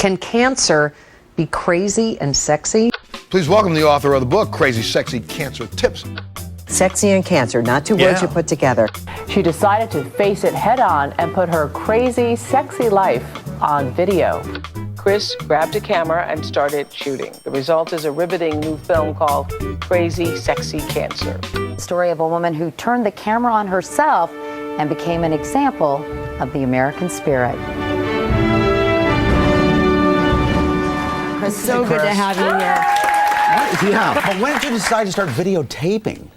Can cancer be crazy and sexy? Please welcome the author of the book, Crazy Sexy Cancer Tips. Sexy and cancer, not two words you put together. She decided to face it head on and put her crazy, sexy life on video. Chris grabbed a camera and started shooting. The result is a riveting new film called Crazy Sexy Cancer. The story of a woman who turned the camera on herself and became an example of the American spirit. It's so good to have you here. Yeah. But when did you decide to start videotaping?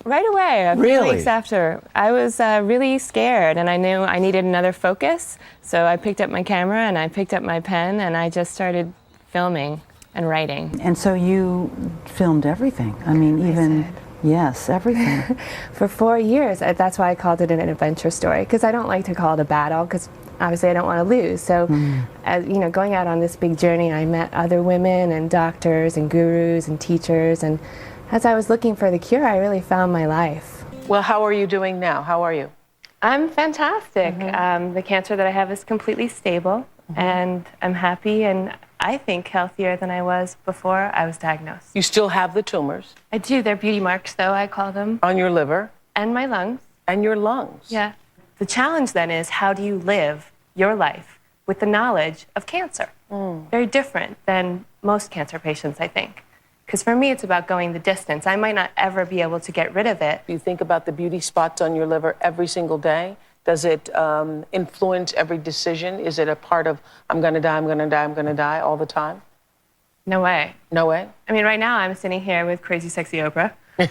Right away, a few Really? weeks after. I was really scared, and I knew I needed another focus. So I picked up my camera and I picked up my pen and I just started filming and writing. And so you filmed everything. I mean, even, yes, everything. For 4 years. That's why I called it an adventure story, because I don't like to call it a battle, because obviously I don't want to lose. So, as, you know, going out on this big journey, I met other women and doctors and gurus and teachers, and as I was looking for the cure, I really found my life. Well, how are you doing now? How are you? I'm fantastic. The cancer that I have is completely stable, and I'm happy, and I think healthier than I was before I was diagnosed. You still have the tumors I do. They're beauty marks, though, I call them, on your liver and my lungs. and your lungs. Yeah. The challenge then is, how do you live your life with the knowledge of cancer? Very different than most cancer patients, I think. Because for me, it's about going the distance. I might not ever be able to get rid of it. Do you think about the beauty spots on your liver every single day? Does it influence every decision? Is it a part of, I'm going to die, I'm going to die, I'm going to die all the time? No way. No way? I mean, right now I'm sitting here with Crazy Sexy Oprah. I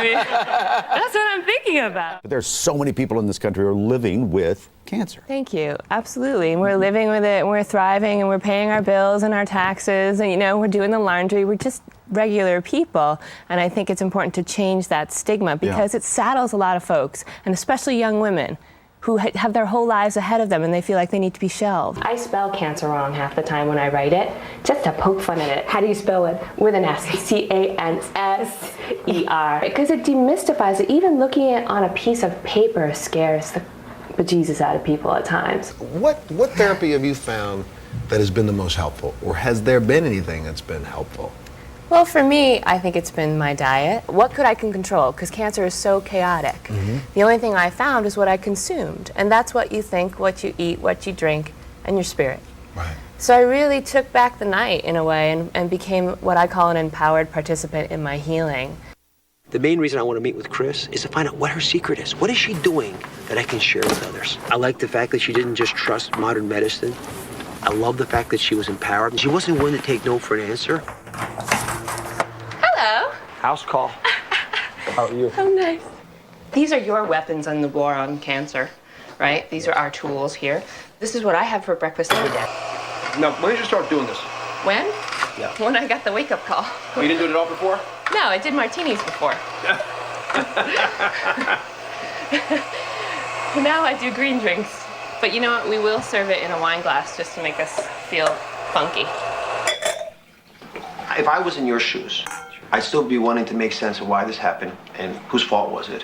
mean, that's what I'm thinking about. But there's so many people in this country who are living with cancer. Thank you. Absolutely. And we're living with it, and we're thriving, and we're paying our bills and our taxes, and, you know, we're doing the laundry. We're just regular people. And I think it's important to change that stigma, because it saddles a lot of folks, and especially young women, who have their whole lives ahead of them and they feel like they need to be shelved. I spell cancer wrong half the time when I write it, just to poke fun at it. How do you spell it? With an S. C-A-N-S-E-R. Because it demystifies it. Even looking at it on a piece of paper scares the bejesus out of people at times. What therapy have you found that has been the most helpful? Or has there been anything that's been helpful? Well, for me, I think it's been my diet. What could I can control? Because cancer is so chaotic. The only thing I found is what I consumed. And that's what you think, what you eat, what you drink, and your spirit. Right. So I really took back the night in a way and became what I call an empowered participant in my healing. The main reason I want to meet with Chris is to find out what her secret is. What is she doing that I can share with others? I like the fact that she didn't just trust modern medicine. I love the fact that she was empowered. She wasn't willing to take no for an answer. Hello. House call. How are you? Oh, nice. These are your weapons in the war on cancer, right? These are our tools here. This is what I have for breakfast every day. Now, when did you start doing this? When? Yeah. When I got the wake-up call. You didn't do it all before? No, I did martinis before. Now I do green drinks. But you know what? We will serve it in a wine glass just to make us feel funky. If I was in your shoes, I'd still be wanting to make sense of why this happened and whose fault was it,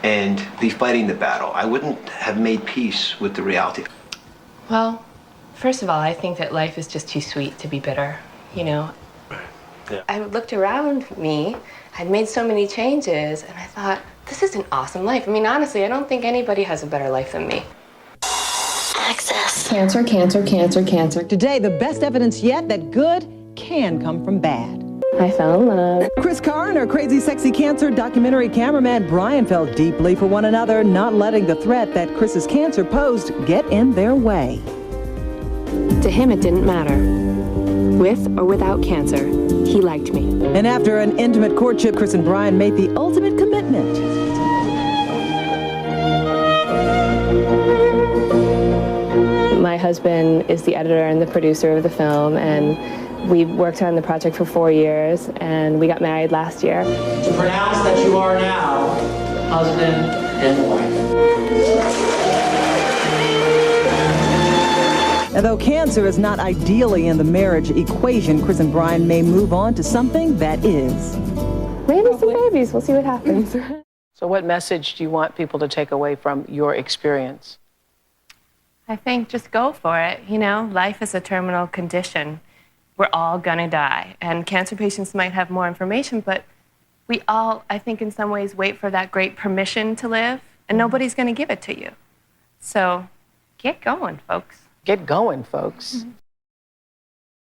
and be fighting the battle. I wouldn't have made peace with the reality. Well, first of all, I think that life is just too sweet to be bitter, you know? Yeah. I looked around me, I'd made so many changes, and I thought, this is an awesome life. I mean, honestly, I don't think anybody has a better life than me. Access. Cancer, cancer, cancer, cancer. Today, the best evidence yet that good can come from bad. I fell in love. Chris Carr and her Crazy Sexy Cancer documentary cameraman Brian felt deeply for one another, not letting the threat that Chris's cancer posed get in their way. To him, it didn't matter. With or without cancer, he liked me. And after an intimate courtship, Chris and Brian made the ultimate commitment. My husband is the editor and the producer of the film, and we worked on the project for 4 years, and we got married last year. To pronounce that you are now husband and wife. And though cancer is not ideally in the marriage equation, Chris and Brian may move on to something that is. Maybe some babies. We'll see what happens. So what message do you want people to take away from your experience? I think just go for it. You know, life is a terminal condition. We're all gonna die. And cancer patients might have more information, but we all, I think in some ways, wait for that great permission to live, and nobody's gonna give it to you. So get going, folks. Get going, folks.